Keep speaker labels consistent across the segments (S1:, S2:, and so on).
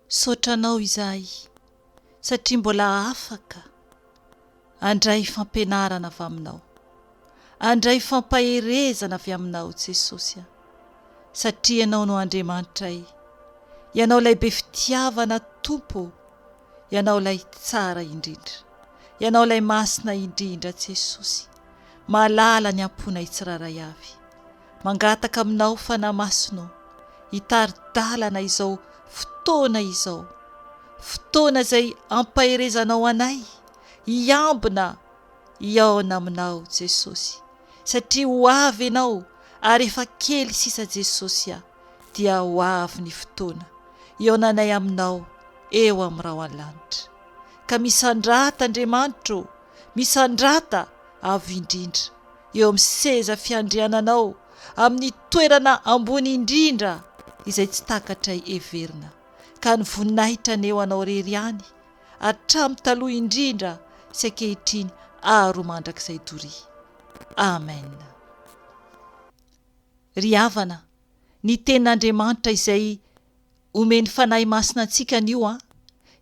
S1: Sotranao izahay satria mbola afaka andray fampianarana avy aminao, andray fampaherezana avy aminao Jesosy, satria ianao no Andriamanitra, ianao ilay be fitiavana Tompo, ianao ilay tsara indrindra, ianao ilay masina indrindra Jesosy, malala ny amponay tsiraray avy, mangataka aminao fanamasinao, hitaridalana izao fotoana izao, fotoana izay ampaherezanao anay, hiambina iaona aminao Jesosy, satria ho avy ianao ary efa kely sisa Jesosy dia ho avy ny fotoana iaonanay aminao eo amin'ny rahalanitra, ka misandrata Andriamanitra, misandrata avy indrindra eo amin'ny seza fiandriananao, amin'ny toerana ambony indrindra izay tsy takatray everina, ka ny voninahitra aneo anao rery ihany hatramin'ny taloha indrindra sy ankehitriny ary ho mandrakizay doria. Amen. Ry havana, ny tenin'Andriamanitra izay omeny fanahy masina antsika anio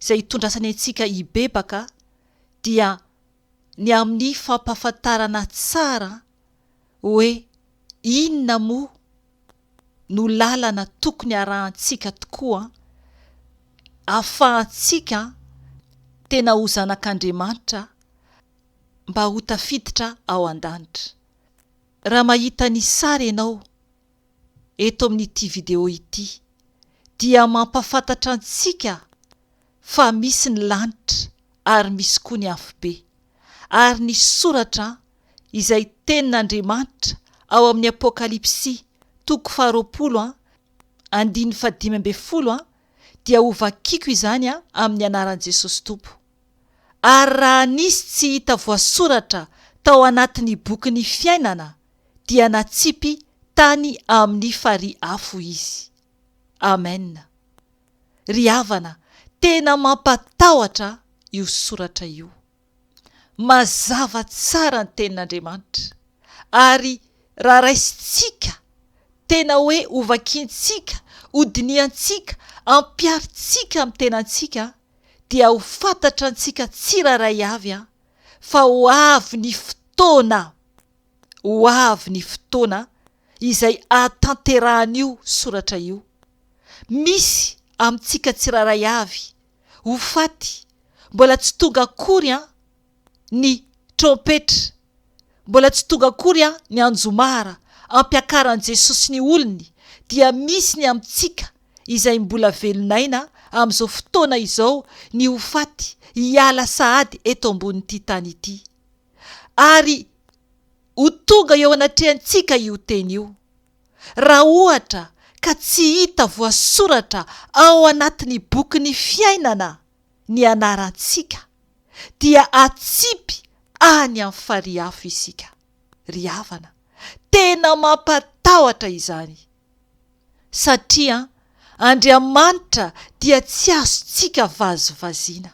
S1: izay hitondrasany antsika Hibebaka, dia ny amin'ny fampahafantarana tsara hoe inona moa no lalana tokony arahantsika tokoa ahafahantsika tena ho zanak'Andriamanitra mba ho tafiditra ao an-danitra. Raha mahita ny sary ianao eto amin'ity video ity, dia mampafantatra antsika fa misy ny lanitra ary misy koa ny afobe, ary ny soratra izay tenin'Andriamanitra ao amin'ny Apokalypsy 20:5-10 dia ho vakiako izany amin'ny anaran'i Jesosy Tompo. Ary raha nisy tsy hita voasoratra tao anatin'ny bokin'ny fiainana, dia natsipy tany amin'ny farihy afo izy. Amen. Ry havana, tena mampatahotra io soratra io. Mazava tsara ny tenin'Andriamanitra, ary raha raisitsika tena hoe hovakintsika, hodiniantsika, ampiaritsika amin'ny tenantsika, dia ho fantatra antsika tsiraray avy fa ho avy ny fotoana, ho avy ny fotoana izay ahatanterahan'io soratra io. Misy amintsika tsiraray avy ho faty, mbola tsy tonga akory ny trompetra, mbola tsy tonga akory ny anjomara ampiakaran'i Jesosy ny olony, dia misy ny amintsika izay mbola velonaina amin'izao fotoana izao ny ho faty, hiala sahady eto ambonin'ity tany ity, ary ho tonga eo anatrehantsika io teny io. Raha ohatra ka tsy hita voasoratra ao anatin'ny bokin'ny fiainana ny anarantsika, dia atsipy any amin'ny farihy afo isika. Ry havana, tena mampatahotra izany, satria Andriamanitra dia tsy azontsika vazovaziana,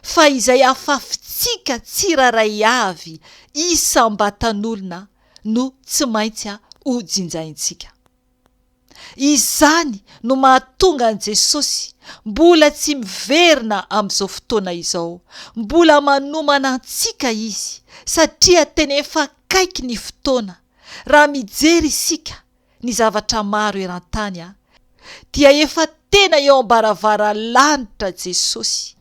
S1: fa izay afafitsika tsiraray avy isam-batan'olona no tsy maintsy ho jinjaintsika. Izany no mahatonga an' Jesosy mbola tsy miverina amin'izao fotoana izao, mbola manomana antsika izy, satria tena efa akaiky ny fotoana. Raha mijery isika ny zavatra maro eran-tany dia efa tena eo am-baravaran-lanitra Jesosy.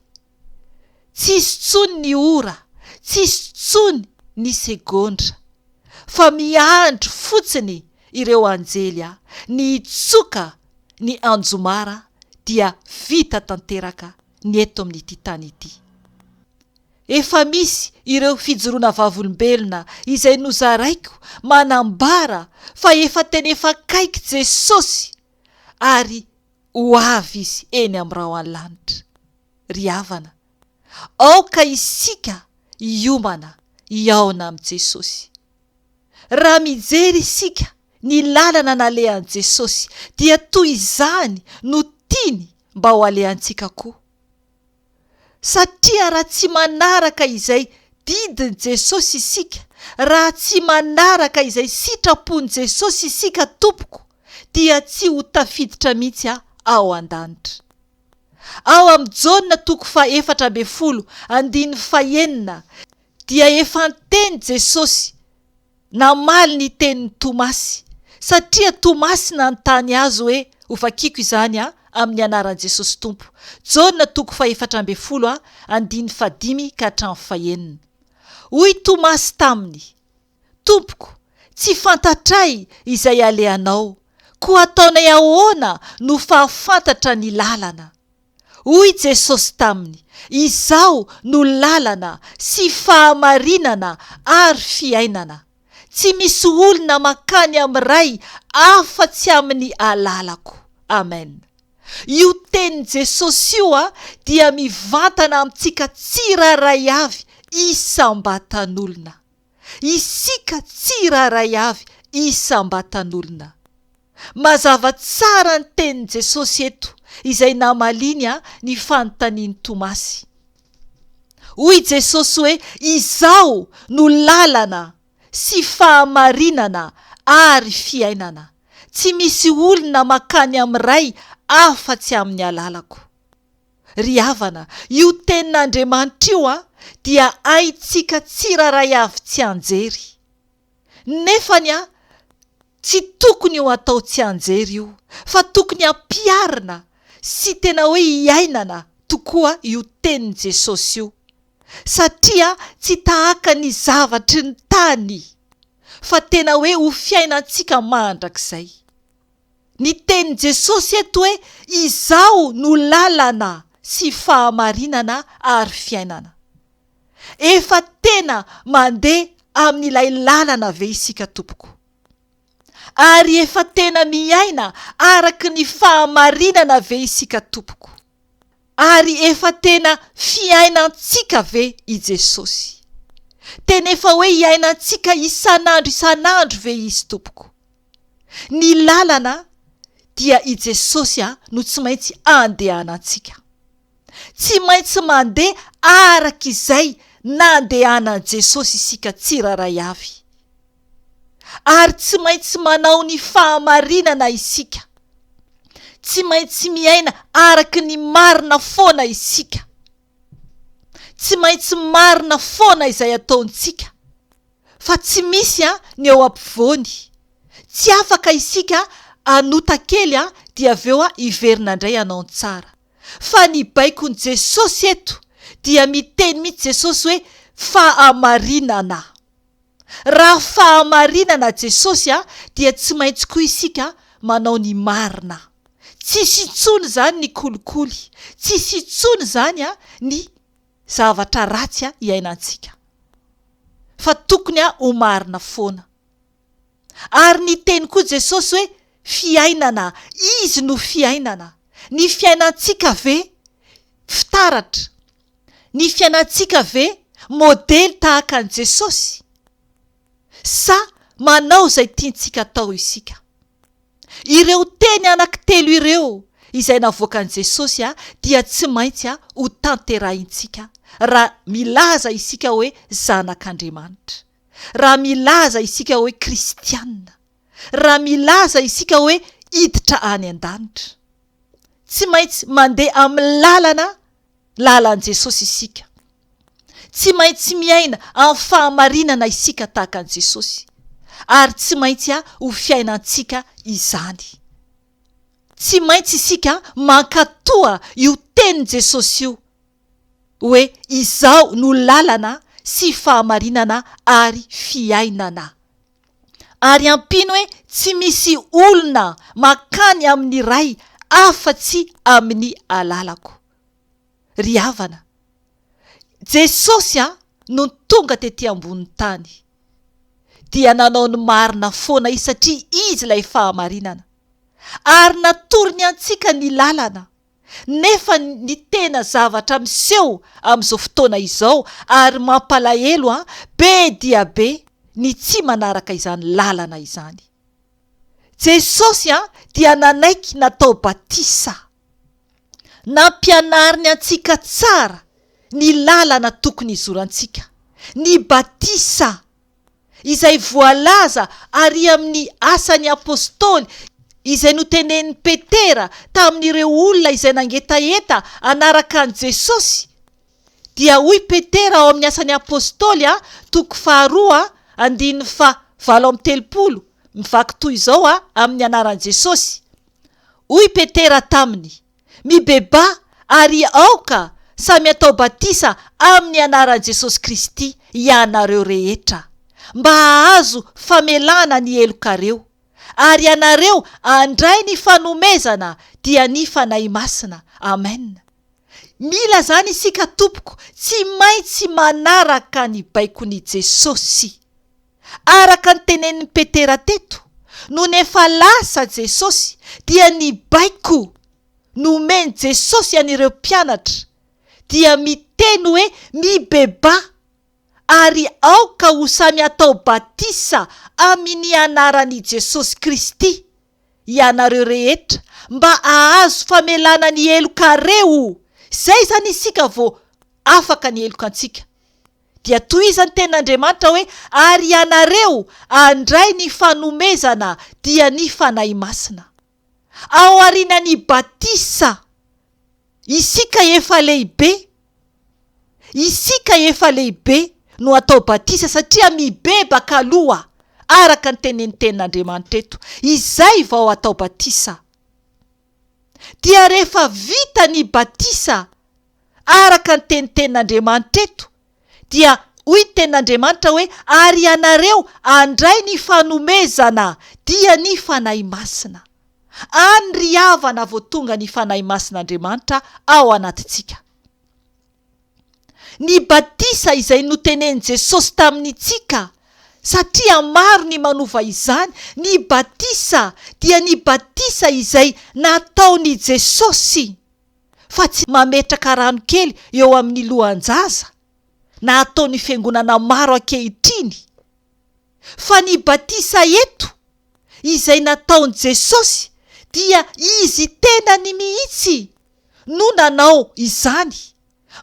S1: Tsisy tsony ny ora, tsisy tsony ny segondra, fa miandro fotsiny ireo anjely ny hitsoka ny anjomara dia vita tanteraka ny eto amin'ity tany ity. Efa misy ireo fijoroana vavolombelona izay nozaraiko manambara fa efa tena efa akaiky Jesosy ary ho avy izy eny amin'ny rahalanitra. Ry havana, aoka isika hiomana hiaona amin'i Jesosy. Raha mijery isika ny lalana nalehan'i Jesosy, dia toy izany no tiany mba ho alehantsika koa. Satria raha tsy manaraka izay didin' Jesosy isika, raha tsy manaraka izay sitrapon' Jesosy isika tompoko, dia tsy ho tafiditra mihitsy ao an-danitra. ao amin'ny Jaona 4:4 dia efa niteny Jesosy namaly ny tenin'ny Tomasy, satria Tomasy nanontany azy hoe ovakiko izany amin'ny anaran'i Jesosy Tompo. Jaona 4:5-5. Hoy Tomasy taminy: Tompoko, tsy fantatray izay aleanao, koa ataonay ahoana no fahafantatra ny lalana? Hoy Jesosy taminy: izao no lalana sy fahamarinana ary fiainana. Tsy misy olona makany amin'ray afa-tsy amin'ny alalako. Amen. Io tenin'i Jesosy io dia mivantana amintsika tsirairay avy isam-batan'olona. Isika tsirairay avy isam-batan'olona. Mazava tsara ny tenin'i Jesosy eto izay namaliny ny fanontanian'i Tomasy. Hoy Jesosy hoe izao no lalana sy fahamarinana ary fiainana. Tsy misy olona makany amin'ray afa-tsy amin'ny alalako. Ry havana, io tenin'Andriamanitra io dia haitsika tsirairay avy tsy anjery. Nefany tsy tokony ho atao tsy anjery io, fa tokony hampiarina sy tena hoe hiainana tokoa io tenin'i Jesosy io, satria tsy tahaka ny zavatry ny tany, fa tena hoe ho fiainantsika mandrakizay. Ny tenin'i Jesosy eto hoe izao no lalana sy fahamarinana ary fiainana. Efa tena mandeha amin'ilay lalana ve isika tompoko? Ary efa tena miaina araka ny fahamarinana ve isika tompoko? Ary efa tena fiainantsika ve i Jesosy? Tena efa hoe hiainantsika isan'andro ve izy tompoko? Ny lalana dia i Jesosy no tsy maintsy andehanantsika. Tsy maintsy mandeha araka izay nandehanan Jesosy isika tsirairay avy. Ary tsy maintsy manao ny fahamarinana isika. Tsy maintsy miaina araka ny marina foana isika. Tsy maintsy marina foana izay ataontsika. Fa tsy misy ny eo ampovoany. Tsy afaka isika anota kely dia aveo iverina indray anao tsara. Fa ny baikon'i Jesosy eto dia miteny mihitsy Jesosy hoe fahamarinana. Raha fahamarinana Jesosy dia tsy maintsy koa isika manao ny marina. Tsisy intsony zany ny kolikoly, tsisy intsony zany ny zavatra ratsy iainantsika, fa tokony ho marina foana. Ary ny teny koa Jesosy hoe fiainana, izy no fiainana. Ny fiainantsika ve fitaratra? Ny fiainantsika ve modely tahaka an Jesosy? Sa manao izay tiantsika atao isika? Ireo teny anankitelo ireo izay navoakan Jesosy dia tsy maintsy ho tanterahintsika raha milaza isika hoe zanak'Andriamanitra, raha milaza isika hoe kristianina, raha milaza isika hoe hiditra any an-danitra. Tsy maintsy mandeha amin'ny lalan Jesosy isika. Tsy maintsy miaina amin'ny fahamarinana isika tahaka an Jesosy. Ary tsy maintsy ho fiainantsika izany. Tsy maintsy isika mankatoa io tenin'i Jesosy io hoe izao no lalana sy fahamarinana ary fiainana. Ary ampino hoe tsy misy olona makany amin'ny ray afa-tsy amin'ny alalako. Ry havana, Jesosy no tonga tetỳ ambonin'ny tany dia nanao ny marina foana izy satria izy ilay fahamarinana. Ary natorony antsika ny lalana. Nefa ny tena zavatra miseho amin'izao fotoana izao ary mampalahelo be dia be ny tsy manaraka izany lalana izany. Jesosy dia nanaiky natao batisa. Nampianariny antsika tsara ny lalana tokony izorantsika. Ny batisa izay voalaza ary amin'ny asan'ny apôstôly izay notenen'ny Petera tamin'ireo olona izay nangetaeta anaraka an' Jesosy. Dia hoy Petera ao amin'ny Asan'ny Apôstôly 2:7-30 mivaky toy izao amin'ny anaran'i Jesosy. Hoy Petera taminy: mibeba ary aoka samy atao batisa amin'ny anaran'i Jesosy Kristy ianareo rehetra, mba hahazo famelana ny elokareo, ary ianareo andray ny fanomezana dia ny fanahy masina. Amen. Mila zany isika tompoko tsy maintsy manaraka ny baikon'ny Jesosy. Araka ny tenen'ny Petera teto, no nefa lasa Jesosy dia ny baiko nomeny Jesosy an'ireo mpianatra, dia miteny hoe mibeba ary aoka ho samy atao batisa amin'ny anaran'i Jesosy Kristy ianareo rehetra, mba ahazo famelana ny elokareo. Zay zany isika vo afaka ny elokantsika. Dia toy izany ten'Andriamanitra hoe ary ianareo andray ny fanomezana dia ny fanahy masina. Ao arinany batisa, isika efa lehibe no atao batisa satria mibebaka aloha, araka ny tenen'ny ten'Andriamanitra eto. Izay vao atao batisa. Dia rehefa vita ny batisa araka ny ten'Andriamanitra eto, dia hoy ten'Andriamanitra hoe ary ianareo andray ny fanomezana dia ny fanahy masina. Any ry havana vo tonga ny fanahy masin'Andriamanitra ao anatintsika. Ny batisa izay notenen'i Jesosy tamin'itsika, satria maro ny manova izany. Ny batisa dia ny batisa izay nataony Jesosy, fa tsy mametraka rano kely eo amin'ny lohan-jaza na ataony fiangonana maro ankehitriny, fa ny batisa eto izay nataony Jesosy dia izy tenany mihitsy no nanao izany,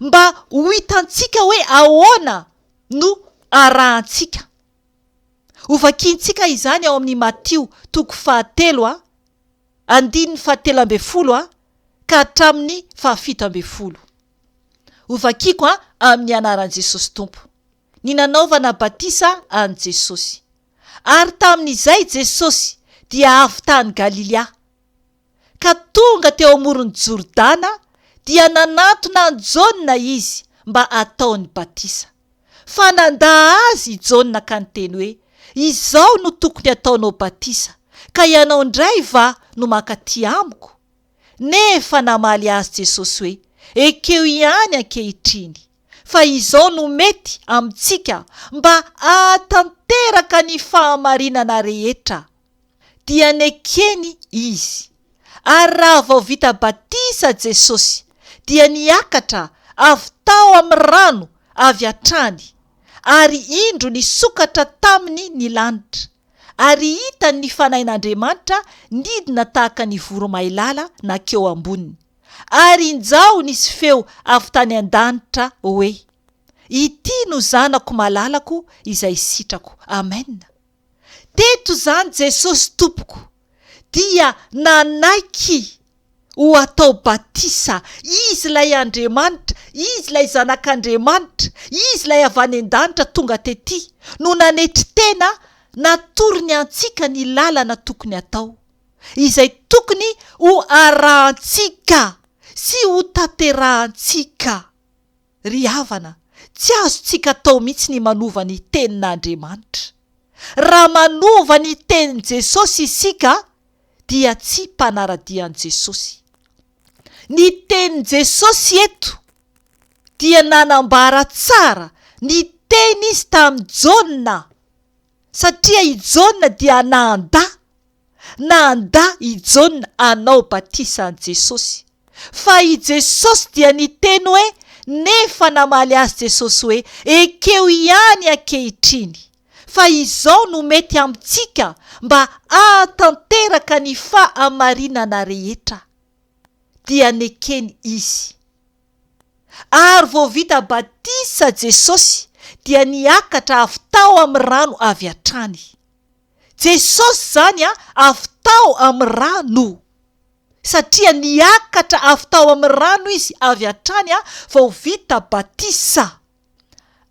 S1: mba ho hitantsika hoe ahoana no arahantsika. Ho vakiantsika izany ao amin'ny Matio 7:17 ka hatramin'ny 17. Ho vakiko amin'ny anaran'i Jesosy Tompo. Ny nanaovana batisa an' Jesosy. Ary tamin'izay Jesosy dia avy tany Galilea, ka tonga teo amoron'ny Jordana, dia nanantona an Jaona izy mba ataony batisa. Fa nanda azy Jaona ka niteny hoe: izao no tokony ataonao batisa, ka ianao indray va no makaty amiko? Nefa namaly azy Jesosy hoe: ekeo ihany ankehitriny, fa izao no mety amintsika mba ahatanteraka ny fahamarinana rehetra. Dia nekeny izy. Ary raha vao vita batisa Jesosy, dia niakatra avy tao amin'ny rano avy hatrany, ary indro nisokatra taminy ny lanitra, ary hitany ny fanahin'Andriamanitra nidina tahaka ny voromailala nakeo amboniny. Ary injao nisy feo avy tany an-danitra hoe: ity no zanako malalako izay sitrako. Amen. Teto zany Jesosy tompoko dia nanaiky ho atao batisa. Izy lay Andriamanitra, izy lay zanak'Andriamanitra, izy lay avy any an-danitra tonga tety no nanetri-tena natorony antsika ny lalana tokony atao, izay tokony ho arahantsika sy ho tanterahantsika. Ry havana, tsy azontsika atao mihitsy ny manova ny tenin'Andriamanitra. Raha manova ny tenin' Jesosy isika, dia tsy mpanaradian'i Jesosy. Ny tenin' Jesosy eto dia nanambara tsara ny teny izy tamin'i Jaona, satria i Jaona dia nanda i Jaona anao batisa an' Jesosy. Fa i Jesosy dia niteny hoe: nefa namaly azy Jesosy hoe: ekeo ihany ankehitriny, fa izao no mety amintsika mba ahatanteraka ny fahamarinana rehetra. Dia nekeny izy. Ary vao vita batisa Jesosy, dia niakatra avy tao amin'ny rano avy hatrany. Jesosy zany avy tao amin'ny rano, satria niakatra avy tao amin'ny rano izy avy hatrany vao vita batisa.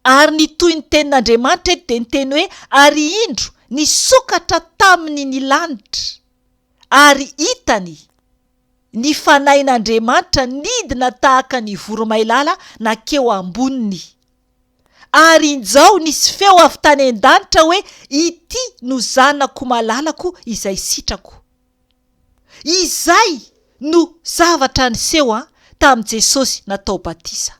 S1: Ary ny toy ny tenin'Andriamanitra eto dia niteny hoe ary indro nisokatra taminy ny lanitra, ary hitany ny fanahin'Andriamanitra nidina tahaka ny voromailala nakeo amboniny. Ary injao nisy feo avy tany an-danitra hoe ity no zanako malalako izay sitrako. Izay no zavatra niseho tamin'i Jesosy natao batisa.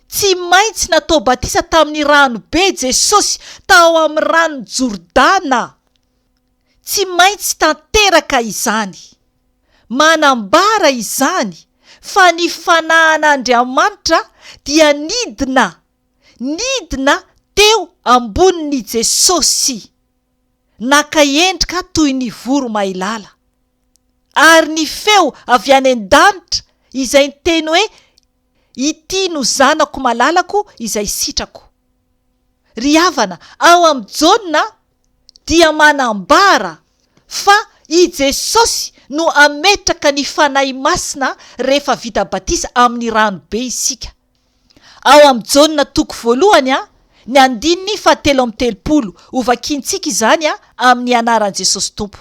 S1: Tsy maintsy natao batisa tamin'ny rano be Jesosy tao amin'ny rano Jordana. Tsy maintsy tanteraka izany. Manambara izany fa ny fanahin'Andriamanitra dia nidina teo ambonin'ny Jesosy, naka endrika toy ny voromailala. Ary ny feo avy any an-danitra izay niteny hoe ity no zanako malalako izay sitrako. Ry havana, ao amin'ny Jona dia manambara fa i Jesosy no ametraka ny fanahy masina rehefa vita batisa amin'ny rano be isika. Ao amin'ny Jona 1 ny 7:30 ovakintsika izany amin'ny anaran'i Jesosy Tompo.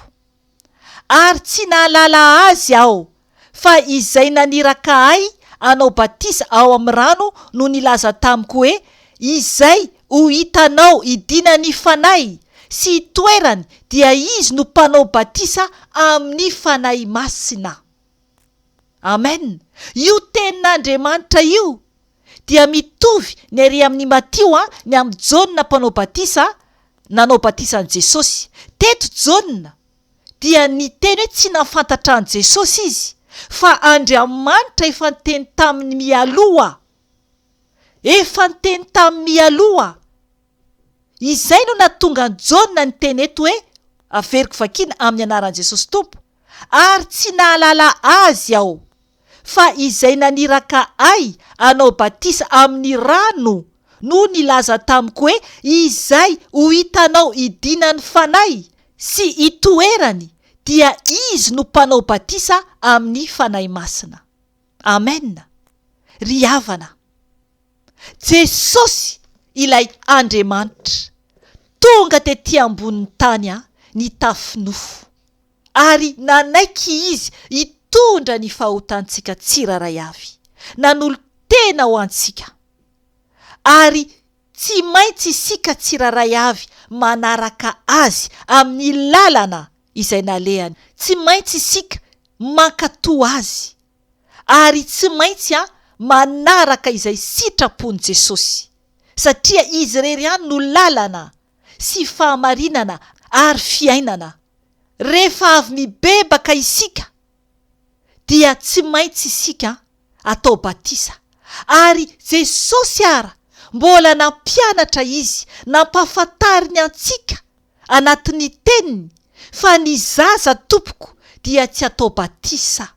S1: Ary tsy nahalala azy aho, fa izay naniraka ahy anao batisa ao amin'ny rano no nilaza tamiko hoe izay ho hitanao idinany fanahy sy toerany dia izy no mpanao batisa amin'ny fanahy masina. Amen. Io tenin'Andriamanitra io dia mitovy ny ery amin'ny Matio ny amin'ny Jona mpanao batisa nanao batisa an' Jesosy. Teto Jona dia niteny hoe tsy nafantatra an' Jesosy izy, fa Andriamanitra efa niteny tamin'ny mialoha. Izay no nahatonga an Jona niteny eto hoe, averiko vakiny amin'ny anaran'i Jesosy Tompo, ary tsy nahalala azy aho, fa izay naniraka ahy anao batisa amin'ny rano no nilaza tamiko hoe izay ho hitanao idinany fanahy sy itoerany dia izy no mpanao batisa amin'ny fanahy masina. Amen. Ry havana, Jesosy ilay Andriamanitra tonga tetỳ ambonin'ny tany ny tafinofo, ary nanaiky izy hitondra ny fahotantsika tsiraray avy, nanolo tena ho antsika. Ary tsy maintsy isika tsiraray avy manaraka azy amin'ny lalana izay nalehany. Tsy maintsy isika mankatoa azy, ary tsy maintsy manaraka izay sitrapony Jesosy, satria izy rery ihany no lalana sy fahamarinana ary fiainana. Rehefa avy mibebaka isika dia tsy maintsy isika atao batisa. Ary Jesosy mbola nampianatra izy, nampafantary ny antsika anatin'ny teniny fa ny zaza tompoko dia tsy atao batisa.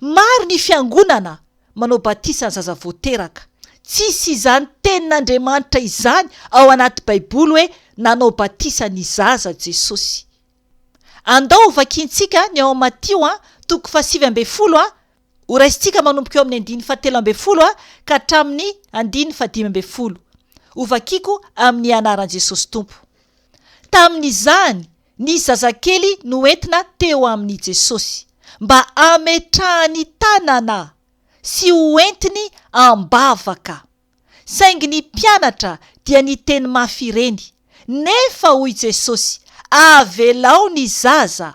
S1: Maro ny fiangonana manao batisa ny zaza voateraka. Tsisy izany tenin'Andriamanitra izany ao anaty Baiboly hoe nanao batisa ny zaza Jesosy. Andao vakintsika ny ao Matio 7:20 oraisintsika manomboka eo amin'ny 9:17 ka hatramin'ny 9:15. Ovakiko amin'ny anaran'i Jesosy Tompo. Tamin'izany ny zazakely no entina teo amin'ny Jesosy mba ametrahany tanana sy hoentiny ambavaka. Saingy ny mpianatra dia niteny mafy ireny, nefa hoy Jesosy, avelao ny zaza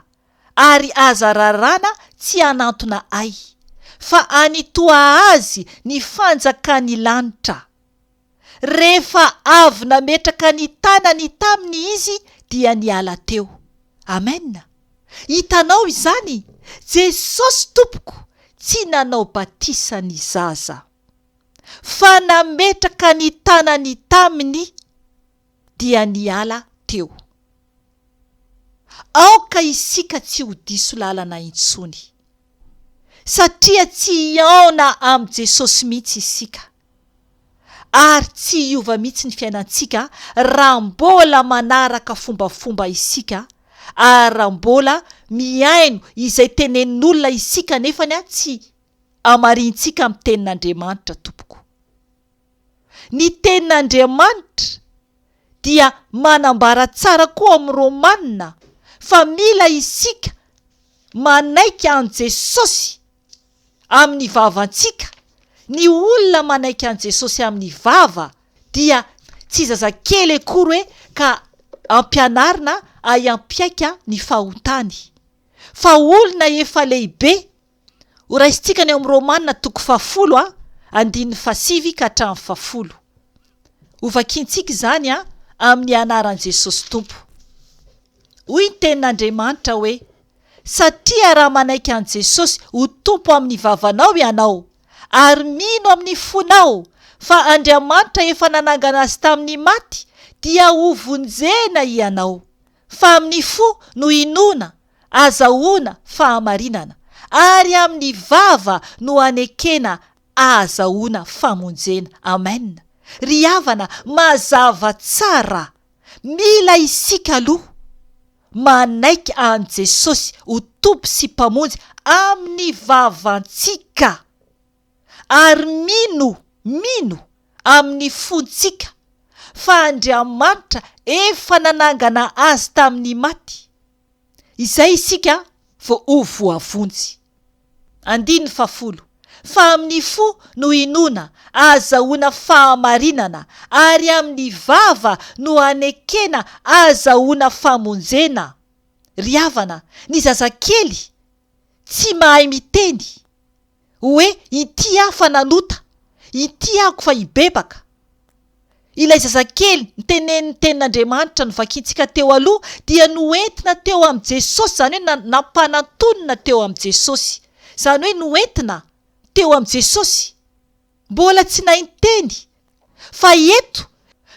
S1: ary aza rarana tsy anantona ay, fa anitoa azy ny fanjakany lanitra. Rehefa avy nametraka ny tanany taminy izy dia niala teo. Amen. Hitanao izany, Jesosy tompoko tsy nanao batisa ny zaza, fa nametraka ny tanany taminy dia niala teo. Aoka isika tsy ho diso lalana intsony, satria tsy iaona am' Jesosy mihitsy isika. ary tsy hiova mihitsy ny fiainantsika raha mbola manaraka fombafomba isika ary raha mbola miaino izay tenenin'olona isika nefany tsy amarintsika amin'ny tenin'Andriamanitra tompoko. Ny tenin'Andriamanitra dia manambara tsara koa amin'ny Romanina fa mila isika manaiky an Jesosy amin'ny vavantsika. Ny olona manaiky an Jesosy amin'ny vava dia tsy zazakely akory hoe ka ampianarina ampiaika ny fahotany, fa olona efa lehibe. Horaisitsika ny amin'ny Romanina 10:7-10. Hovakintsika izany amin'ny anaran'i Jesosy Tompo. Hoy ny tenin'Andriamanitra hoe satria raha manaiky an Jesosy ho tompo amin'ny vavanao ianao ary mino amin'ny fonao fa Andriamanitra efa nanangana azy tamin'ny maty dia ho vonjena ianao, fa amin'ny fo no inona azahoana fahamarinana ary amin'ny vava no anekena azahoana famonjena. Amen. Ry havana, mazava tsara, mila isika aloha manaiky an Jesosy ho tompo sy mpamonjy amin'ny vavantsika ary mino amin'ny fontsika fa Andriamanitra efa nanangana azy tamin'ny maty. Izay isika vo ho voavonjy. 10. Fa amin'ny fo no inona azahoana fahamarinana ary amin'ny vava no anekena azahoana famonjena. Ry havana, ny zazakely tsy mahay miteny hoe ity fa nanota, ity ako fa hibebaka. Ilay zazakely ny tenin'Andriamanitra no vakintsika teo aloha dia noentina teo amin'ny Jesosy, zany hoe nampanantonina teo amin'ny Jesosy, zany hoe noentina teo amin'ny Jesosy, mbola tsy nainteny. Fa eto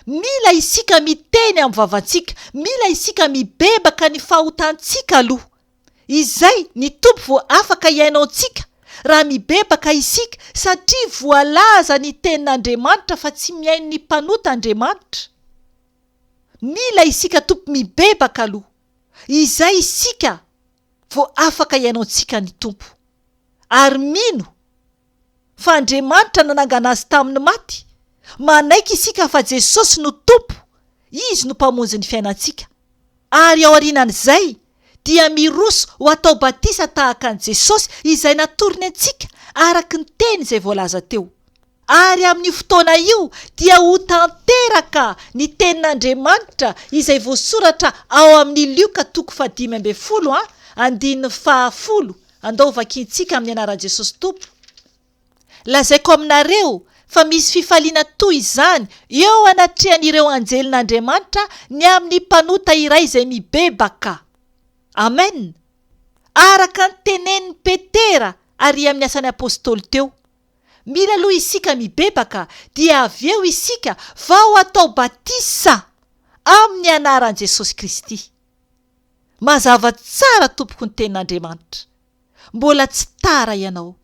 S1: mila isika miteny amin'ny vavantsika, mila isika mibebaka ny fahotantsika aloha. Izay ny tompo vo afaka iainaontsika raha mibebaka isika, satria voalaza ny tenin'Andriamanitra fa tsy miaino ny mpanota Andriamanitra. Mila isika tompo mibebaka aloha, izay isika vo afaka iainaontsika ny tompo. Ary mino fa Andriamanitra nanangana azy tamin'ny maty, manaiky isika fa Jesosy no tompo, izy no mpamonjy ny fiainantsika. Ary ao aorianan'izay dia miroso ho atao batisa tahaka an Jesosy izay natoriny antsika araka ny teny izay voalaza teo. Ary amin'ny fotoana io dia ho tanteraka ny tenin'Andriamanitra izay voasoratra ao amin'ny Lioka 5:10. Andao vakintsika amin'ny anaran'i Jesosy Tompo. Lazaiko aminareo fa misy fifaliana toy izany eo anatrehan'ireo anjelin'Andriamanitra ny amin'ny mpanota iray izay mibebaka. Amen. Araka ny tenen'ny Petera ary amin'ny asan'ny apôstôly teo. Mila aloha isika mibebaka dia avy eo isika vao atao batisa amin'ny anaran'i Jesosy Kristy. Mazava tsara tompoko ny tenin'Andriamanitra. Mbola tsy tara ianao.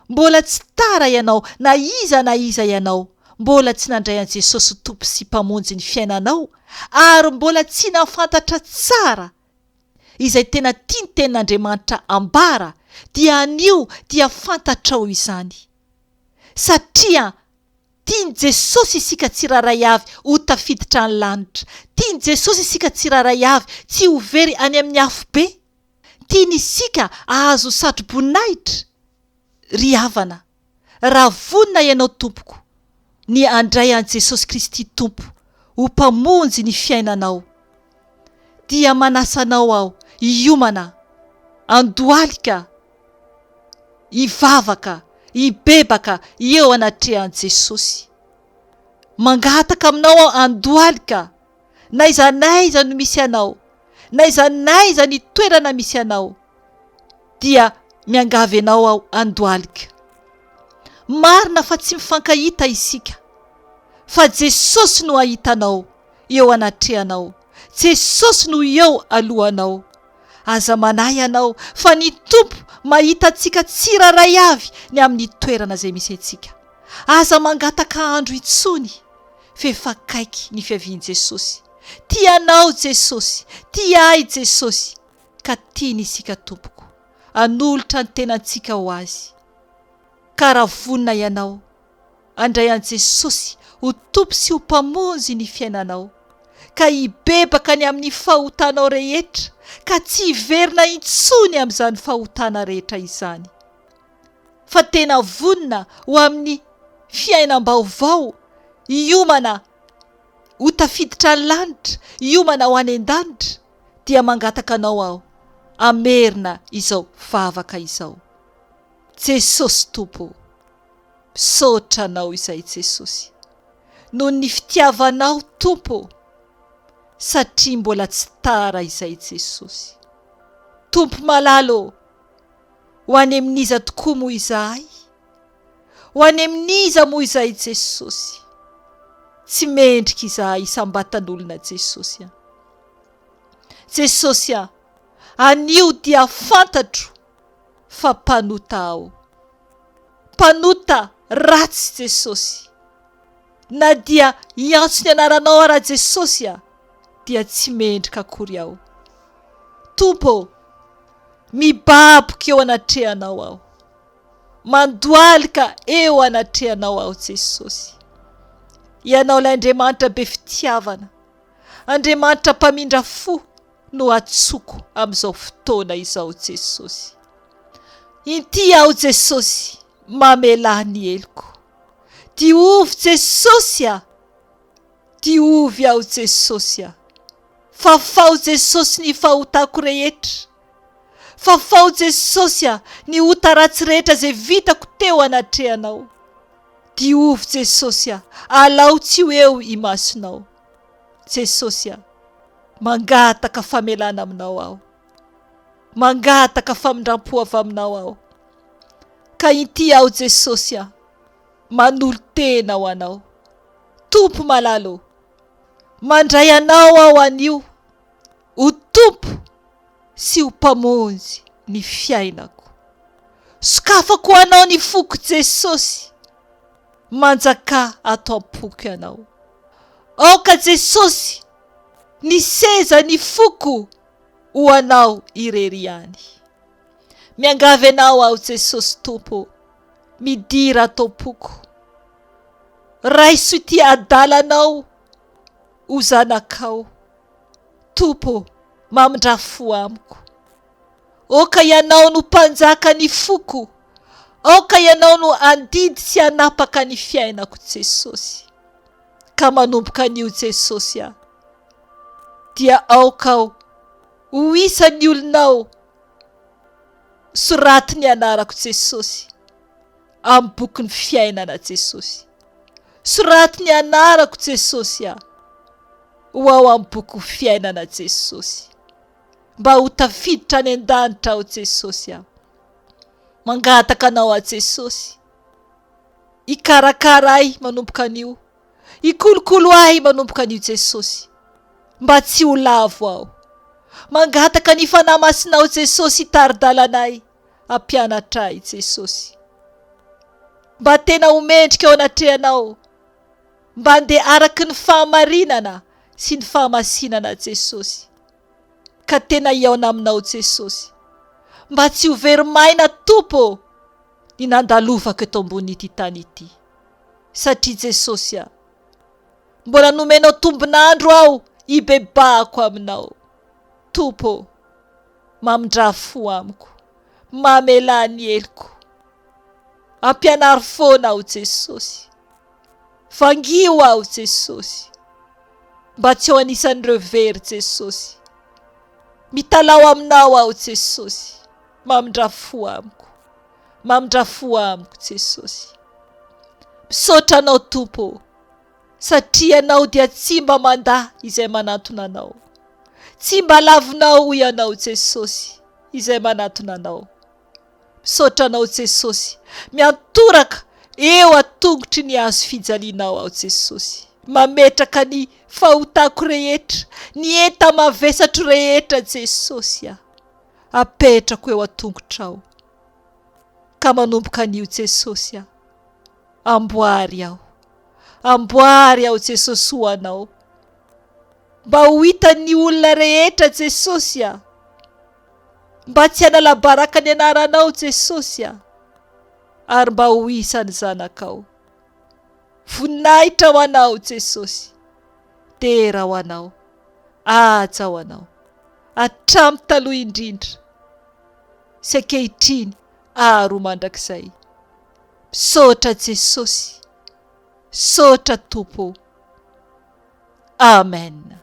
S1: Mbola tsy tara ianao, na iza ianao. Mbola tsy nandray an Jesosy tompo sy mpamonjy ny fiainanao ary mbola tsy nafantatra tsara izay tena tiany tenin'Andriamanitra ambara, dia anio dia fantatrao izany. Satria tiany Jesosy isika tsiraray avy ho tafiditra ny lanitra. Tiany Jesosy isika tsiraray avy tsy ho very any amin'ny afo be. Tiany isika ahazo satroboninahitra. Ry havana, raha vonina ianao tompoko ny andray an Jesosy Kristy tompo ho mpamonjy ny fiainanao, dia manasanao aho hiomana, andohalika, hivavaka, hibebaka eo anatrehan Jesosy. Mangataka aminao aho andohalika, naiza no misy anao, naiza ny toerana misy anao, dia miangavy anao aho andohalika. Marina fa tsy mifankahita isika, fa Jesosy no ahitanao eo anatrehanao, Jesosy no eo alohanao. Aza manahy anao fa ny tompo mahita antsika tsiraray avy ny amin'ny toerana izay misy antsika. aza mangataka andro intsony fefa kaiky ny fiavian Jesosy. Tianao Jesosy, tiai Jesosy, ka tiany isika tompoko anolotra ny tenantsika ho azy. Ka raha vonina ianao andray an Jesosy ho tompo sy ho mpamonjy ny fiainanao, ka hibebaka ny amin'ny fahotanao rehetra, ka tsy hiverina intsony amin'izany fahotana rehetra izany. Fa tena vonina ho amin'ny fiainam-baovao, hiomana ho tafiditra ny lanitra, hiomana ho any an-danitra, dia mangataka anao aho amerina izao vavaka izao. Jesosy tompo, misaotra anao izay Jesosy, noho ny fitiavanao tompo, satria mbola tsy tara izay Jesosy. Tompo malalo, ho any amin'iza tokoa moa izahay, ho any amin'iza moa izay Jesosy, tsy mendrika izahay isam-batan'olona Jesosy. Jesosy anio dia fantatro fa mpanota aho, mpanota ratsy Jesosy, na dia hiantso ny anaranao ara Jesosy dia tsy mendrika akory aho. Tompo, mibaboka eo anatrehanao aho, mandoalika eo anatrehanao aho Jesosy. Ianao ilay Andriamanitra be fitiavana, Andriamanitra mpamindra fo, no atsoko amin'izao fotoana izao Jesosy. Inty aho Jesosy, mamela ny eloko. Diovy Jesosy, diovy aho Jesosy. Fafao Jesosy ny fahotako rehetra. Fafao Jesosy ny ota ratsy rehetra izay vitako teo anatrehanao. Diovy Jesosy, alao tsy ho eo imasonao. Jesosy, mangataka famelana aminao aho, mangataka famindram-po avy aminao aho. Ka inty aho Jesosy, manolo tena ho anao. Tompo malalo, mandray anao aho anio, ho tompo sy ho mpamonjy ny fiainako. Sokafako anao ny foko Jesosy, manjaka ato am-poko ianao. Aoka Jesosy, ny seza ny foko ho anao irery any. Miangavy anao aho Jesosy tompo, midira ato am-poko. Raiso ity adalanao ho zanakao. Tompo, mamindra-fo amiko. Oka ianao no mpanjaka ny foko, oka ianao no andidy sy anapaka ny fiainako Jesosy. Ka manomboka an'io Jesosy dia aoka aho ho isan'ny olonao soraty ny anarako Jesosy amin'ny bokin'ny fiainana Jesosy. Soraty ny anarako Jesosy ho ao amin'ny bokin'ny fiainana Jesosy, mba ho tafiditra any an-danitra aho Jesosy. Mangataka anao a Jesosy, ikarakarahy manomboka an'io, ikolokolo ahy manomboka an'io Jesosy, mba tsy ho lavo aho. Mangataka ny fanahy masinao Jesosy hitari-dalanay, hampianatra ahy Jesosy, mba tena ho mendrika ao anatrehanao, mba handeha araky ny fahamarinana sy ny fahamasinana Jesosy. Ka tena hiaona aminao Jesosy, mba tsy ho verimaina tompo ny nandalovako eto ambon'ity tany ity. Satria Jesosy, mbola nomenao tombonandro aho hibebako aminao. Tompo, mamindra-fo amiko, mamela ny eloko. Ampianary foana aho Jesosy, vangio aho Jesosy, mba tsy ho anisan'ireo very Jesosy. Mitalao aminao aho Jesosy, mamindra-fo amiko, mamindra-fo amiko Jesosy. Misaotra anao tompo, satria anao dia tsy mba mandahy izay manatona anao, tsy mba lavinao ianao Jesosy izay manatona anao. Misaotra anao Jesosy, miantoraka eo atongotry ny hazo fijalianao aho Jesosy, mametraka ny fahotako rehetra, ny enta mavesatro rehetra Jesosy, apetrako eo atongotra ao. Ka manomboka an'io Jesosy, amboary aho Jesosy ho anao, mba ho hitan'ny olona rehetra Jesosy a, mba tsy hanalabaraka ny anaranao Jesosy a, ary mba ho isan'ny zanakao. Voninahitra ho anao Jesosy, tera ho anao, aja ho anao, hatramin'ny taloha indrindra, sy ankehitriny ary ho mandrakizay. Misaotra Jesosy, misaotra Tompo. Amen.